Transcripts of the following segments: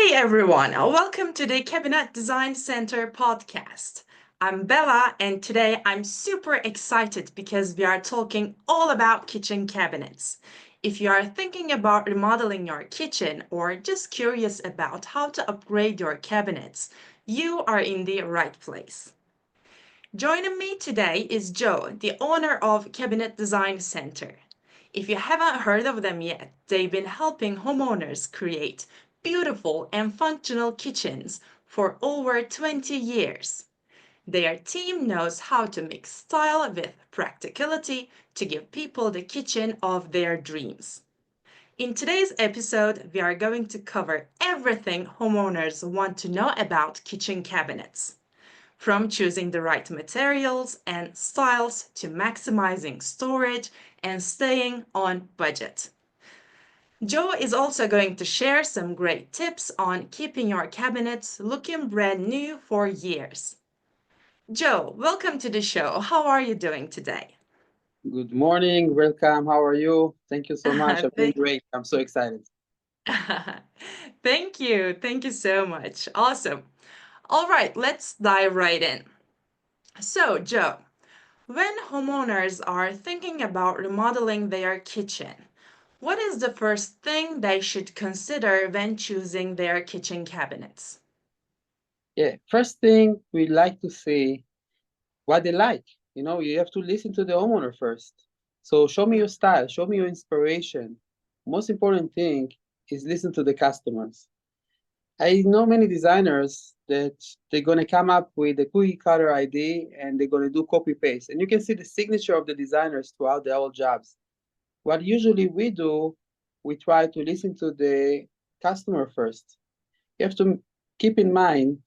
Hey everyone, welcome to the Cabinet Design Center podcast. I'm Bella, and today I'm super excited because we are talking all about kitchen cabinets. If you are thinking about remodeling your kitchen or just curious about how to upgrade your cabinets, you are in the right place. Joining me today is Joe, the owner of Cabinet Design Center. If you haven't heard of them yet, they've been helping homeowners create beautiful and functional kitchens for over 20 years. Their team knows how to mix style with practicality to give people the kitchen of their dreams. In today's episode, we are going to cover everything homeowners want to know about kitchen cabinets. From choosing the right materials and styles to maximizing storage and staying on budget. Joe is also going to share some great tips on keeping your cabinets looking brand new for years. Joe, welcome to the show. How are you doing today? Good morning, welcome. How are you? Thank you so much. I'm doing Thank great. I'm so excited. Thank you. Thank you so much. Awesome. All right, let's dive right in. So, Joe, when homeowners are thinking about remodeling their kitchen, what is the first thing they should consider when choosing their kitchen cabinets? Yeah, first thing we like to see what they like. You have to listen to the homeowner first. So show me your style, show me your inspiration. Most important thing is listen to the customers. I know many designers that they're gonna come up with a cookie cutter idea and they're gonna do copy paste. And you can see the signature of the designers throughout their whole jobs. What usually we do, we try to listen to the customer first. You have to keep in mind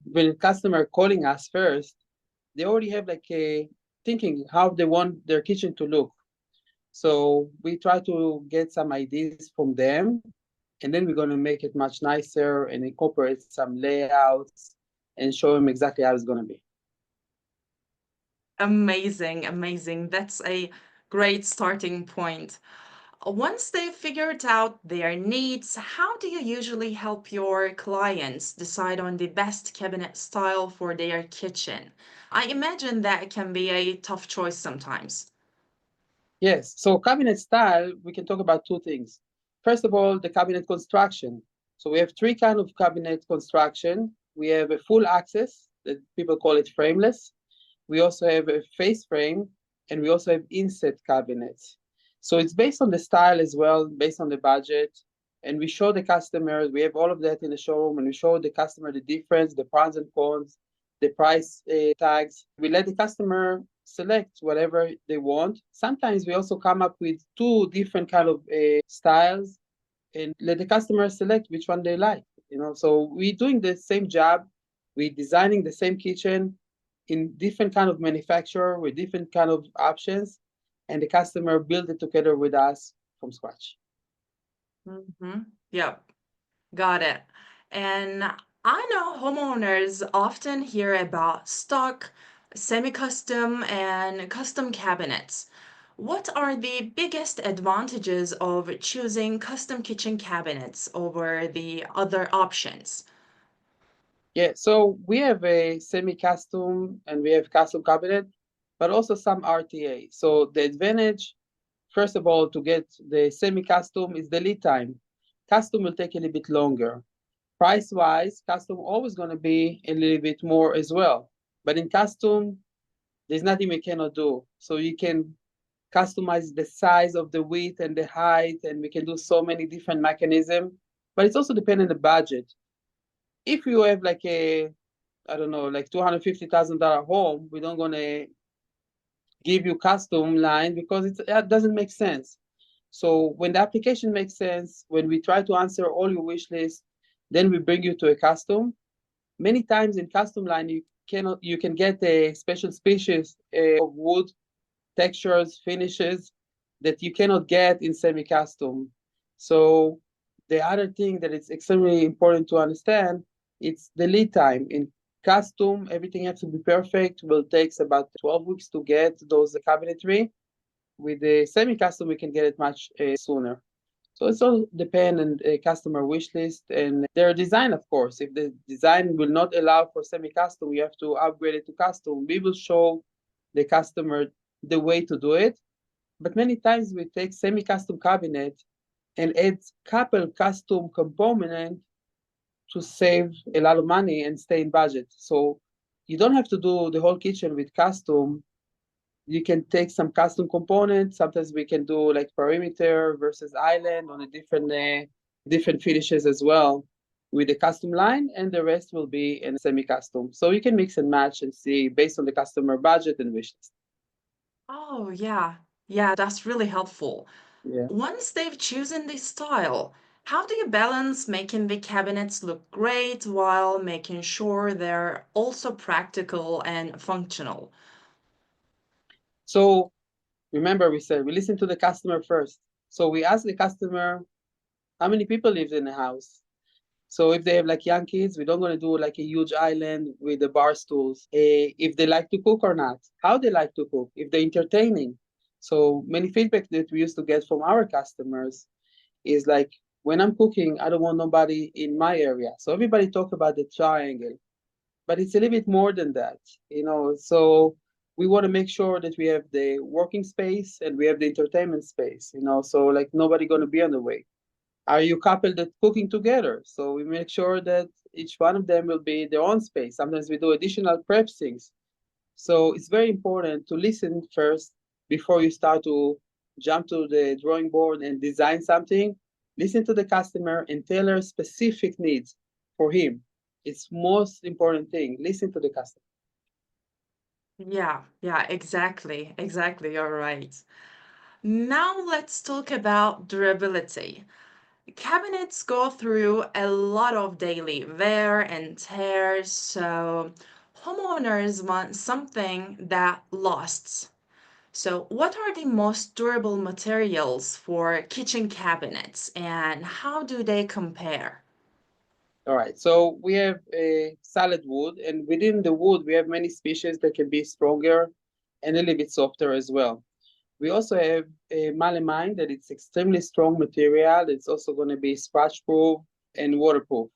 when a customer calling us first, they already have like a thinking how they want their kitchen to look. So we try to get some ideas from them, and then we're going to make it much nicer and incorporate some layouts and show them exactly how it's going to be. Amazing, amazing. That's a great starting point. Once they've figured out their needs, how do you usually help your clients decide on the best cabinet style for their kitchen? I imagine that can be a tough choice sometimes. Yes, so cabinet style, we can talk about two things. First of all, the cabinet construction. So we have three kind of cabinet construction. We have a full access, that people call it frameless. We also have a face frame, and we also have inset cabinets. So it's based on the style as well, based on the budget. And we show the customer, we have all of that in the showroom, and we show the customer the difference, the pros and cons, the price tags. We let the customer select whatever they want. Sometimes we also come up with two different kind of styles and let the customer select which one they like. So we're doing the same job, we're designing the same kitchen in different kind of manufacturer with different kind of options, and the customer build it together with us from scratch. Mm-hmm. Yep, got it. And I know homeowners often hear about stock, semi-custom, and custom cabinets. What are the biggest advantages of choosing custom kitchen cabinets over the other options? Yeah, so we have a semi-custom and we have custom cabinet, but also some RTA. So the advantage, first of all, to get the semi-custom is the lead time. Custom will take a little bit longer. Price-wise, custom always going to be a little bit more as well. But in custom, there's nothing we cannot do. So you can customize the size of the width and the height, and we can do so many different mechanisms. But it's also dependent on the budget. If you have like a, I don't know, like $250,000 home, we don't gonna give you custom line because that doesn't make sense. So when the application makes sense, when we try to answer all your wish list, then we bring you to a custom. Many times in custom line, you can get a special species of wood textures, finishes that you cannot get in semi-custom. So the other thing that is extremely important to understand, it's the lead time. In custom, everything has to be perfect. Will takes about 12 weeks to get those cabinetry. With the semi-custom, we can get it much sooner. So it's all depend on a customer wish list and their design, of course. If the design will not allow for semi-custom, you have to upgrade it to custom. We will show the customer the way to do it. But many times we take semi-custom cabinet and add couple custom component to save a lot of money and stay in budget. So you don't have to do the whole kitchen with custom. You can take some custom components. Sometimes we can do like perimeter versus island on a different finishes as well with the custom line, and the rest will be in semi-custom. So you can mix and match and see based on the customer budget and wish list. Oh, yeah. Yeah, that's really helpful. Yeah. Once they've chosen the style, how do you balance making the cabinets look great while making sure they're also practical and functional? So remember, we said we listen to the customer first. So we ask the customer how many people live in the house. So if they have like young kids, we don't want to do like a huge island with the bar stools. If they like to cook or not, how they like to cook, if they're entertaining. So many feedback that we used to get from our customers is like, when I'm cooking, I don't want nobody in my area. So everybody talk about the triangle, but it's a little bit more than that, you know. So we want to make sure that we have the working space and we have the entertainment space, you know. So like nobody going to be on the way. Are you coupled that cooking together? So we make sure that each one of them will be their own space. Sometimes we do additional prep things. So it's very important to listen first before you start to jump to the drawing board and design something. Listen to the customer and tailor specific needs for him. It's most important thing. Listen to the customer. Yeah, yeah, exactly. Exactly. You're right. Now let's talk about durability. Cabinets go through a lot of daily wear and tear, so homeowners want something that lasts. So, what are the most durable materials for kitchen cabinets and how do they compare? All right. So we have a solid wood, and within the wood, we have many species that can be stronger and a little bit softer as well. We also have a melamine that it's extremely strong material. It's also going to be scratch proof and waterproof.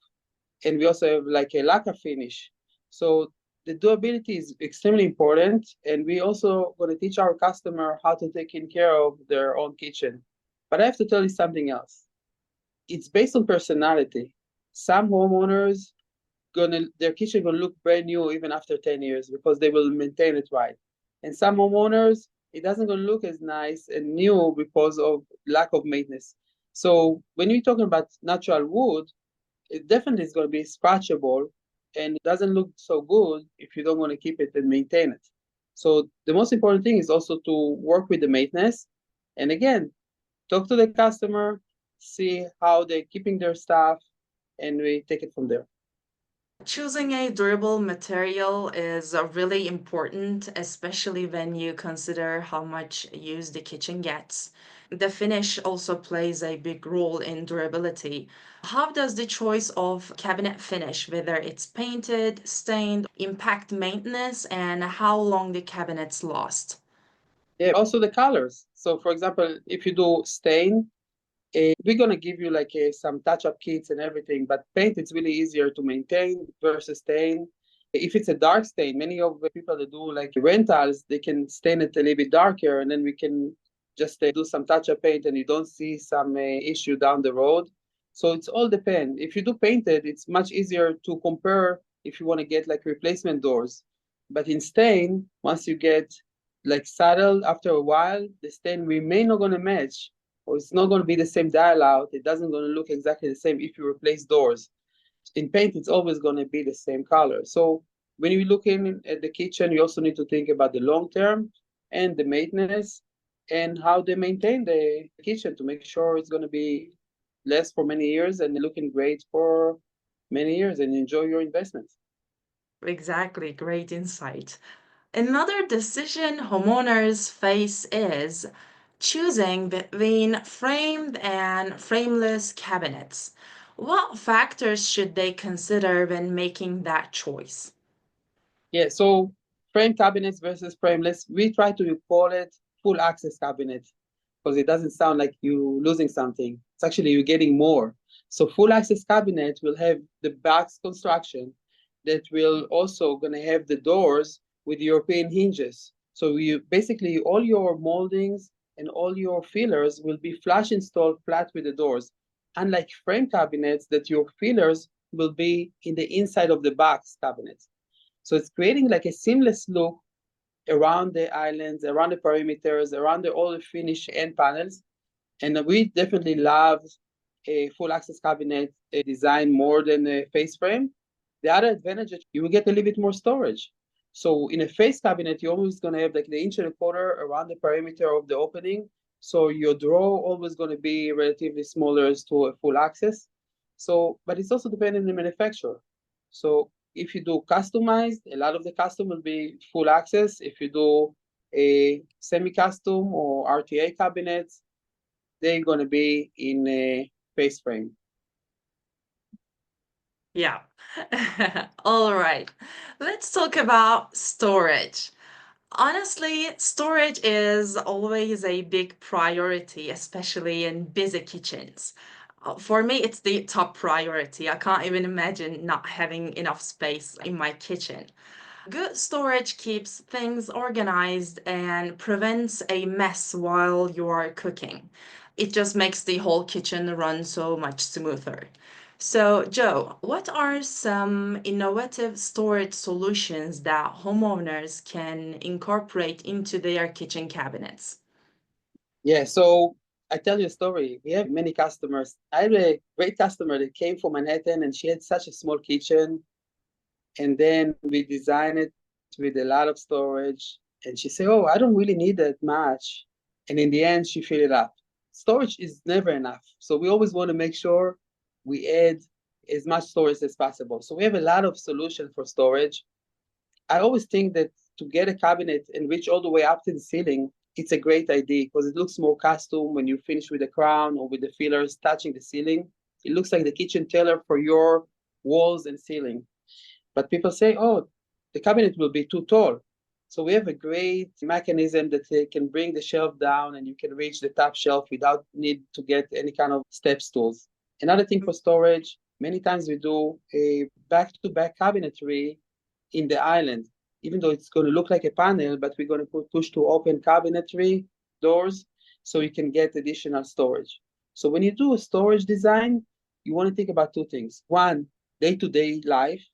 And we also have like a lacquer finish. So the durability is extremely important. And we also going to teach our customer how to take care of their own kitchen. But I have to tell you something else. It's based on personality. Some homeowners gonna their kitchen gonna look brand new even after 10 years because they will maintain it right. And some homeowners, it doesn't gonna look as nice and new because of lack of maintenance. So when you're talking about natural wood, it definitely is gonna be scratchable and it doesn't look so good if you don't want to keep it and maintain it. So the most important thing is also to work with the maintenance. And again, talk to the customer, see how they're keeping their stuff, and we take it from there. Choosing a durable material is really important, especially when you consider how much use the kitchen gets. The finish also plays a big role in durability. How does the choice of cabinet finish, whether it's painted, stained, impact maintenance and how long the cabinets last? Yeah, also the colors. So for example, if you do stain, we're gonna give you like some touch-up kits and everything, but paint it's really easier to maintain versus stain. If it's a dark stain, many of the people that do like rentals, they can stain it a little bit darker, and then we can just do some touch-up paint, and you don't see some issue down the road. So it's all depend. If you do painted, it's much easier to compare if you want to get like replacement doors. But in stain, once you get like saddled after a while, the stain remain not gonna match or it's not going to be the same dial out. It doesn't going to look exactly the same if you replace doors. In paint, it's always going to be the same color. So when you're looking at the kitchen, you also need to think about the long term and the maintenance and how they maintain the kitchen to make sure it's going to be less for many years and looking great for many years and enjoy your investments. Exactly, great insight. Another decision homeowners face is choosing between framed and frameless cabinets. What factors should they consider when making that choice? Yeah, so frame cabinets versus frameless, we try to call it full access cabinet. because it doesn't sound like you losing something. It's actually you're getting more. So full access cabinet will have the box construction that will also gonna have the doors with European hinges. So you basically all your moldings and all your fillers will be flush installed flat with the doors. Unlike frame cabinets that your fillers will be in the inside of the box cabinets. So it's creating like a seamless look around the islands, around the perimeters, around all the finished end panels. And we definitely love a full access cabinet design more than a face frame. The other advantage is you will get a little bit more storage. So in a face cabinet, you're always going to have like the inch and a quarter around the perimeter of the opening. So your drawer always going to be relatively smaller as to a full access. So, but it's also depending on the manufacturer. So if you do customized, a lot of the custom will be full access. If you do a semi-custom or RTA cabinets, they're going to be in a face frame. Yeah. All right. Let's talk about storage. Honestly, storage is always a big priority, especially in busy kitchens. For me, it's the top priority. I can't even imagine not having enough space in my kitchen. Good storage keeps things organized and prevents a mess while you are cooking. It just makes the whole kitchen run so much smoother. So, Joe, what are some innovative storage solutions that homeowners can incorporate into their kitchen cabinets? Yeah, so I tell you a story. We have many customers. I had a great customer that came from Manhattan and she had such a small kitchen. And then we designed it with a lot of storage. And she said, "Oh, I don't really need that much." And in the end, she filled it up. Storage is never enough. So we always want to make sure we add as much storage as possible. So we have a lot of solutions for storage. I always think that to get a cabinet and reach all the way up to the ceiling, it's a great idea because it looks more custom when you finish with the crown or with the fillers touching the ceiling. It looks like the kitchen tailor for your walls and ceiling. But people say, oh, the cabinet will be too tall. So we have a great mechanism that they can bring the shelf down and you can reach the top shelf without need to get any kind of step stools. Another thing for storage, many times we do a back-to-back cabinetry in the island, even though it's going to look like a panel, but we're going to put push to open cabinetry doors so you can get additional storage. So when you do a storage design, you want to think about two things. One, day-to-day life,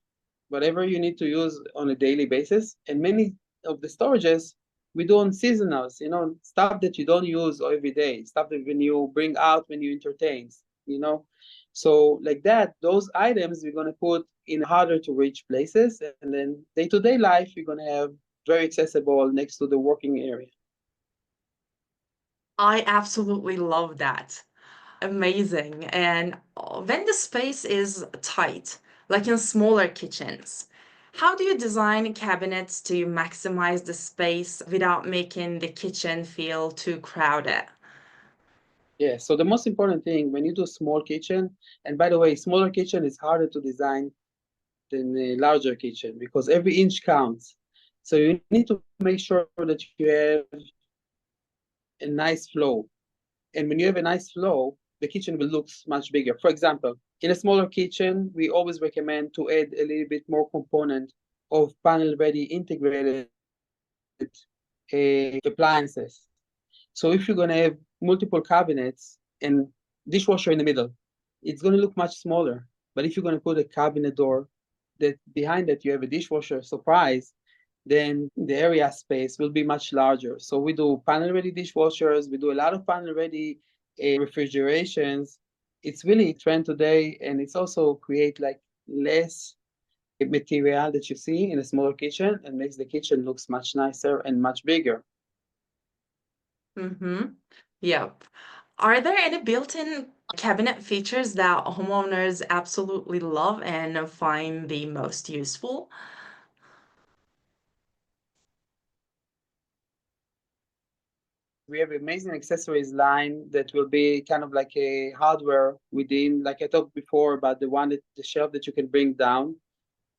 whatever you need to use on a daily basis. And many of the storages we do on seasonals, stuff that you don't use every day, stuff that when you bring out when you entertain, you know. So like that, those items we're gonna put in harder to reach places, and then day-to-day life you're gonna have very accessible next to the working area. I absolutely love that. Amazing. And when the space is tight, like in smaller kitchens, how do you design cabinets to maximize the space without making the kitchen feel too crowded? Yeah, so the most important thing when you do small kitchen, and by the way, smaller kitchen is harder to design than a larger kitchen because every inch counts. So you need to make sure that you have a nice flow. And when you have a nice flow, the kitchen will look much bigger. For example, in a smaller kitchen, we always recommend to add a little bit more component of panel-ready integrated appliances. So if you're gonna have multiple cabinets and dishwasher in the middle, it's gonna look much smaller. But if you're gonna put a cabinet door that behind that you have a dishwasher surprise, then the area space will be much larger. So we do panel-ready dishwashers, we do a lot of panel-ready refrigerations. It's really a trend today, and it's also create like less material that you see in a smaller kitchen and makes the kitchen looks much nicer and much bigger. Mm-hmm. Yep. Are there any built-in cabinet features that homeowners absolutely love and find the most useful? We have amazing accessories line that will be kind of like a hardware within, like I talked before about the one that the shelf that you can bring down.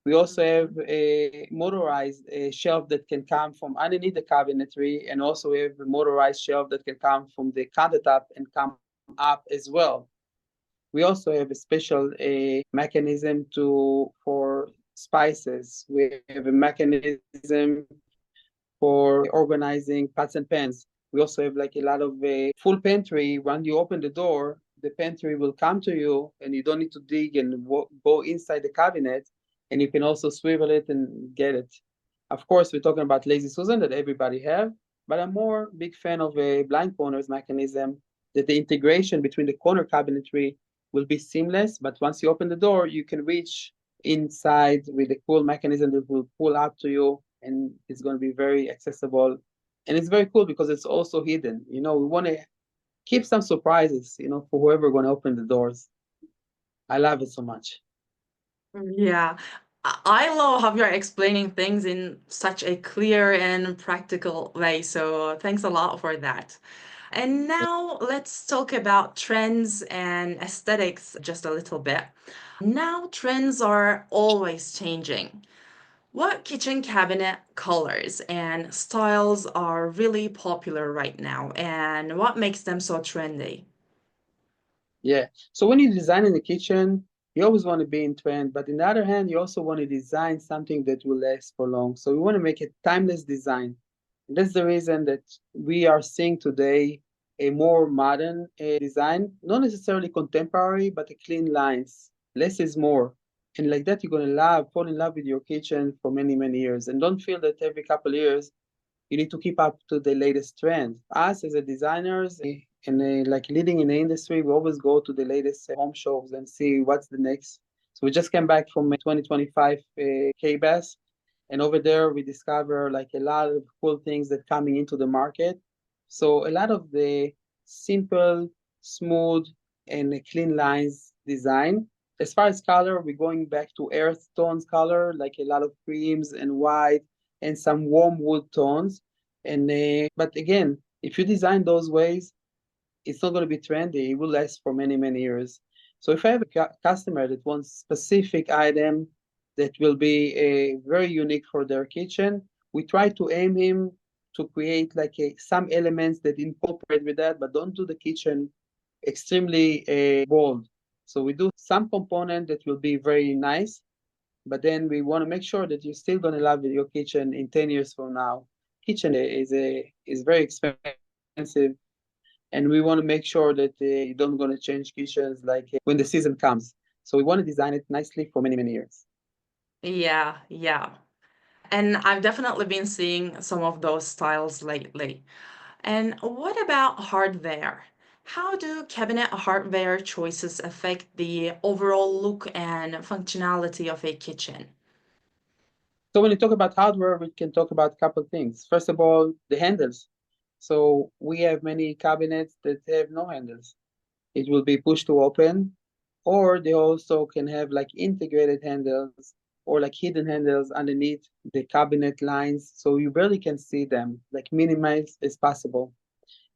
We also have a motorized shelf that can come from underneath the cabinetry, and also we have a motorized shelf that can come from the countertop and come up as well. We also have a special mechanism for spices. We have a mechanism for organizing pots and pans. We also have like a lot of full pantry. When you open the door, the pantry will come to you, and you don't need to dig and go inside the cabinet, and you can also swivel it and get it. Of course, we're talking about Lazy Susan that everybody have, but I'm more big fan of a blind corners mechanism, that the integration between the corner cabinetry will be seamless. But once you open the door, you can reach inside with a cool mechanism that will pull up to you, and it's going to be very accessible. And it's very cool because it's also hidden. You know, we want to keep some surprises, you know, for whoever going to open the doors. I love it so much. Yeah. I love how you're explaining things in such a clear and practical way. So thanks a lot for that. And now let's talk about trends and aesthetics just a little bit. Now trends are always changing. What kitchen cabinet colors and styles are really popular right now, and what makes them so trendy? Yeah. So when you design in the kitchen, you always want to be in trend, but on the other hand, you also want to design something that will last for long. So we want to make a timeless design. And that's the reason that we are seeing today a more modern design, not necessarily contemporary, but a clean lines. Less is more. And like that, you're gonna fall in love with your kitchen for many, many years. And don't feel that every couple of years you need to keep up to the latest trend. Us as a designers and like leading in the industry, we always go to the latest home shows and see what's the next. So we just came back from 2025 KBS, and over there we discover like a lot of cool things that coming into the market. So a lot of the simple, smooth, and clean lines design. As far as color, we're going back to earth tones color, like a lot of creams and white and some warm wood tones. And but again, if you design those ways, it's not going to be trendy. It will last for many, many years. So if I have a customer that wants specific item that will be very unique for their kitchen, we try to aim him to create like some elements that incorporate with that, but don't do the kitchen extremely bold. So we do some component that will be very nice, but then we want to make sure that you're still going to love your kitchen in 10 years from now. Kitchen is very expensive, and we want to make sure that you don't going to change kitchens like when the season comes. So we want to design it nicely for many, many years. Yeah, yeah. And I've definitely been seeing some of those styles lately. And what about hardware? How do cabinet hardware choices affect the overall look and functionality of a kitchen? So when you talk about hardware, we can talk about a couple of things. First of all, the handles. So we have many cabinets that have no handles. It will be push to open, or they also can have like integrated handles or like hidden handles underneath the cabinet lines, so you barely can see them, like minimize as possible.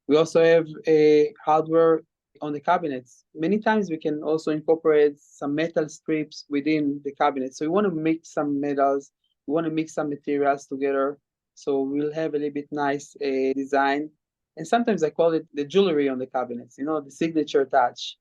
We also have a hardware on the cabinets. Many times we can also incorporate some metal strips within the cabinet. So we want to mix some metals, we want to mix some materials together. So we'll have a little bit nice design. And sometimes I call it the jewelry on the cabinets, you know, the signature touch.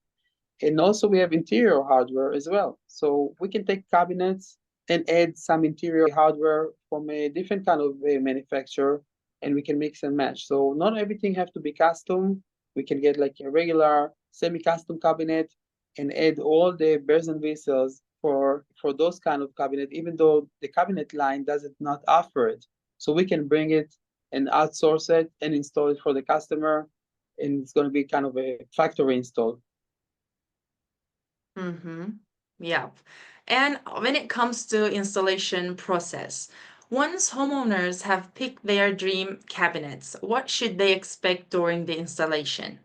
And also we have interior hardware as well. So we can take cabinets and add some interior hardware from a different kind of manufacturer, and we can mix and match. So not everything have to be custom. We can get like a regular semi-custom cabinet and add all the bells and whistles for those kind of cabinet, even though the cabinet line does not offer it. So we can bring it and outsource it and install it for the customer, and it's going to be kind of a factory install. Mm-hmm. Yeah. And when it comes to installation process, once homeowners have picked their dream cabinets, what should they expect during the installation?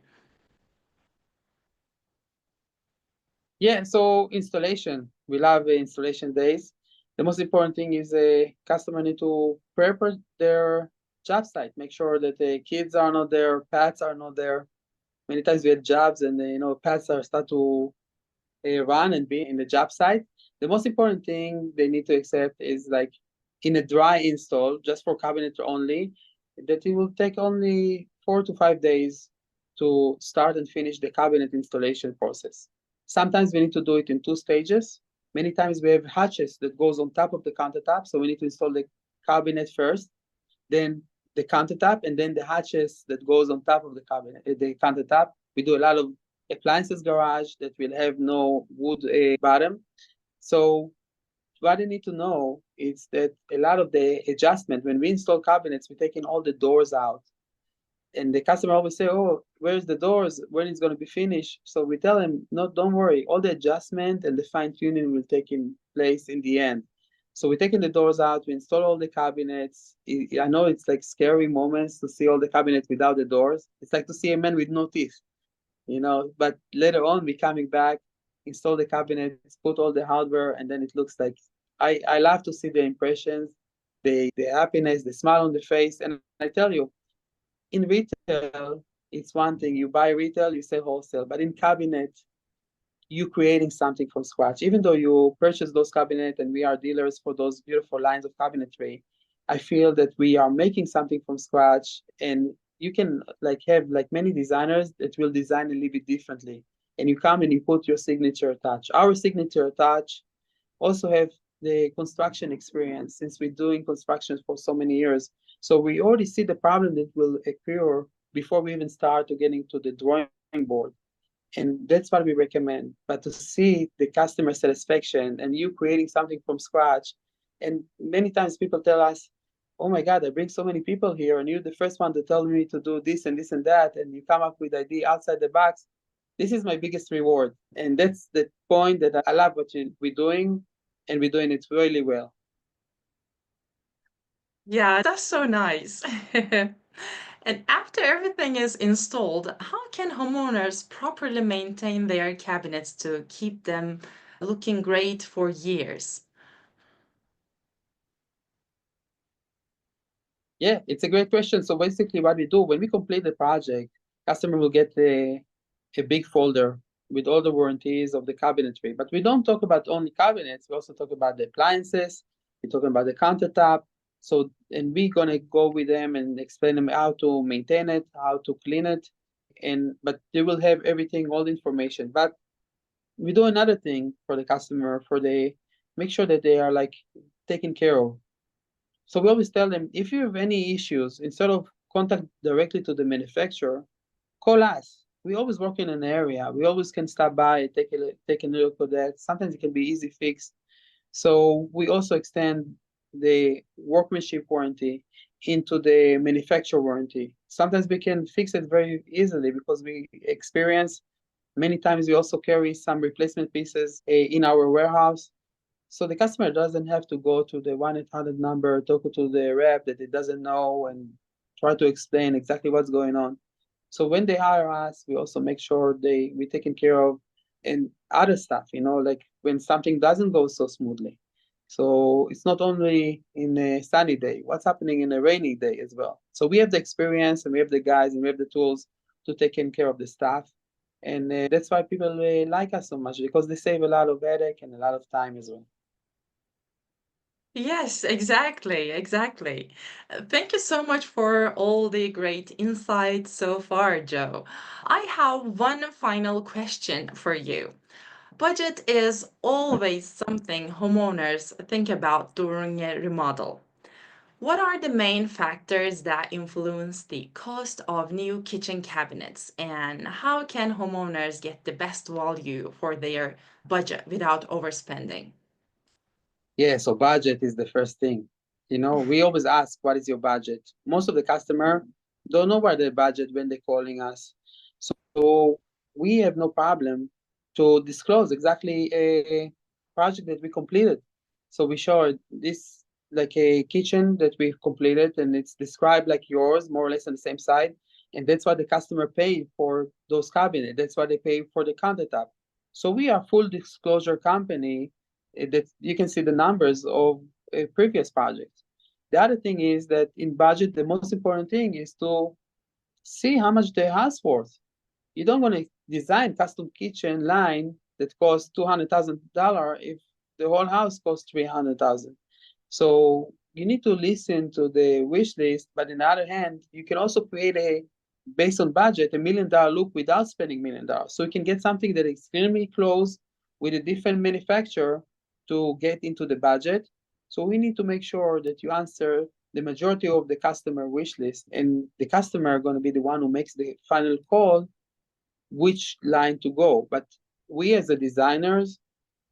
Yeah, so installation. We love the installation days. The most important thing is a customer need to prepare their job site, make sure that the kids are not there, pets are not there. Many times we had jobs and pets are start to run and be in the job site. The most important thing they need to accept is like in a dry install, just for cabinet only, that it will take only 4 to 5 days to start and finish the cabinet installation process. Sometimes we need to do it in 2 stages. Many times we have hatches that goes on top of the countertop, so we need to install the cabinet first, then the countertop, and then the hatches that goes on top of the cabinet, the countertop. We do a lot of appliances garage that will have no wood bottom. So what you need to know is that a lot of the adjustment when we install cabinets, we're taking all the doors out, and the customer always say, "Oh, where's the doors? When it's going to be finished?" So we tell them, "No, don't worry. All the adjustment and the fine tuning will take in place in the end." So we're taking the doors out. We install all the cabinets. I know it's like scary moments to see all the cabinets without the doors. It's like to see a man with no teeth, you know. But later on, we coming back, install the cabinets, put all the hardware, and then it looks like I love to see the impressions, the happiness, the smile on the face. And I tell you, in retail, it's one thing. You buy retail, you sell wholesale, but in cabinet, you creating something from scratch. Even though you purchase those cabinets and we are dealers for those beautiful lines of cabinetry, I feel that we are making something from scratch, and you can like have like many designers that will design a little bit differently. And you come and you put your signature touch. Our signature touch also have the construction experience since we're doing construction for so many years. So we already see the problem that will occur before we even start to getting to the drawing board. And that's what we recommend. But to see the customer satisfaction and you creating something from scratch, and many times people tell us, "Oh my God, I bring so many people here, and you're the first one to tell me to do this and this and that, and you come up with idea outside the box." This is my biggest reward, and that's the point that I love what we're doing, and we're doing it really well. Yeah, that's so nice. And after everything is installed, how can homeowners properly maintain their cabinets to keep them looking great for years? Yeah, it's a great question. So basically, what we do when we complete the project, customer will get a big folder with all the warranties of the cabinetry. But we don't talk about only cabinets. We also talk about the appliances. We're talking about the countertop. So, and we're gonna go with them and explain them how to maintain it, how to clean it, and but they will have everything, all the information. But we do another thing for the customer, for the make sure that they are like taken care of. So we always tell them, if you have any issues, instead of contact directly to the manufacturer, call us. We always work in an area. We always can stop by, take a look at that. Sometimes it can be easy fixed. So we also extend the workmanship warranty into the manufacturer warranty. Sometimes we can fix it very easily because we experience many times we also carry some replacement pieces in our warehouse. So the customer doesn't have to go to the 1-800 number, talk to the rep that it doesn't know, and try to explain exactly what's going on. So when they hire us, we also make sure we taken care of and other stuff, like when something doesn't go so smoothly. So it's not only in a sunny day, what's happening in a rainy day as well. So we have the experience and we have the guys and we have the tools to take care of the staff. And that's why people like us so much because they save a lot of headache and a lot of time as well. Yes, exactly, exactly. Thank you so much for all the great insights so far, Joe. I have one final question for you. Budget is always something homeowners think about during a remodel. What are the main factors that influence the cost of new kitchen cabinets, and how can homeowners get the best value for their budget without overspending? Yeah, so budget is the first thing. We always ask, what is your budget? Most of the customer don't know what their budget when they're calling us. So we have no problem to disclose exactly a project that we completed. So we show this like a kitchen that we've completed and it's described like yours, more or less on the same side. And that's what the customer pay for those cabinets. That's what they pay for the countertop. So we are full disclosure company that you can see the numbers of a previous project. The other thing is that in budget, the most important thing is to see how much the house worth. You don't want to design custom kitchen line that costs $200,000 if the whole house costs 300,000. So you need to listen to the wish list, but on the other hand, you can also create a based on budget, $1 million look without spending $1 million. So you can get something that is extremely close with a different manufacturer to get into the budget. So we need to make sure that you answer the majority of the customer wish list, and the customer are going to be the one who makes the final call which line to go. But we as the designers,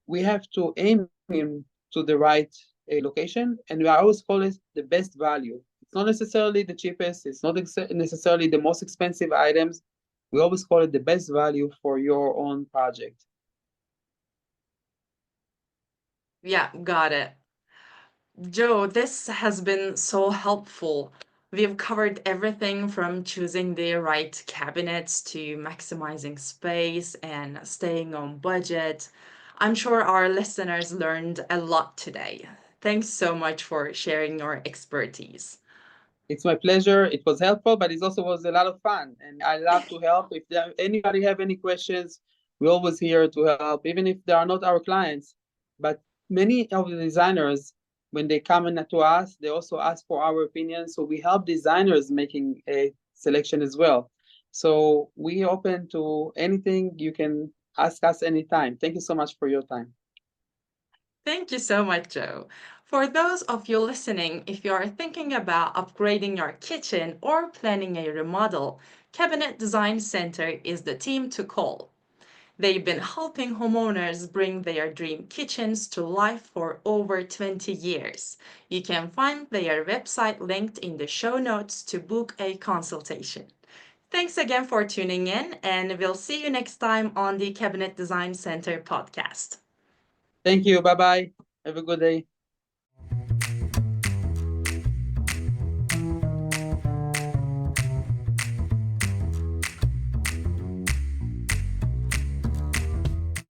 we have to aim him to the right location, and we always call it the best value. It's not necessarily the cheapest, it's not necessarily the most expensive items. We always call it the best value for your own project. Yeah, got it. Joe, this has been so helpful. We've covered everything from choosing the right cabinets to maximizing space and staying on budget. I'm sure our listeners learned a lot today. Thanks so much for sharing your expertise. It's my pleasure. It was helpful, but it also was a lot of fun, and I love to help. If anybody have any questions, we're always here to help, even if they are not our clients. But many of the designers, when they come in to us, they also ask for our opinion. So we help designers making a selection as well. So we open to anything. You can ask us anytime. Thank you so much for your time. Thank you so much, Joe. For those of you listening, if you are thinking about upgrading your kitchen or planning a remodel, Cabinet Design Center is the team to call. They've been helping homeowners bring their dream kitchens to life for over 20 years. You can find their website linked in the show notes to book a consultation. Thanks again for tuning in, and we'll see you next time on the Cabinet Design Center podcast. Thank you. Bye bye. Have a good day.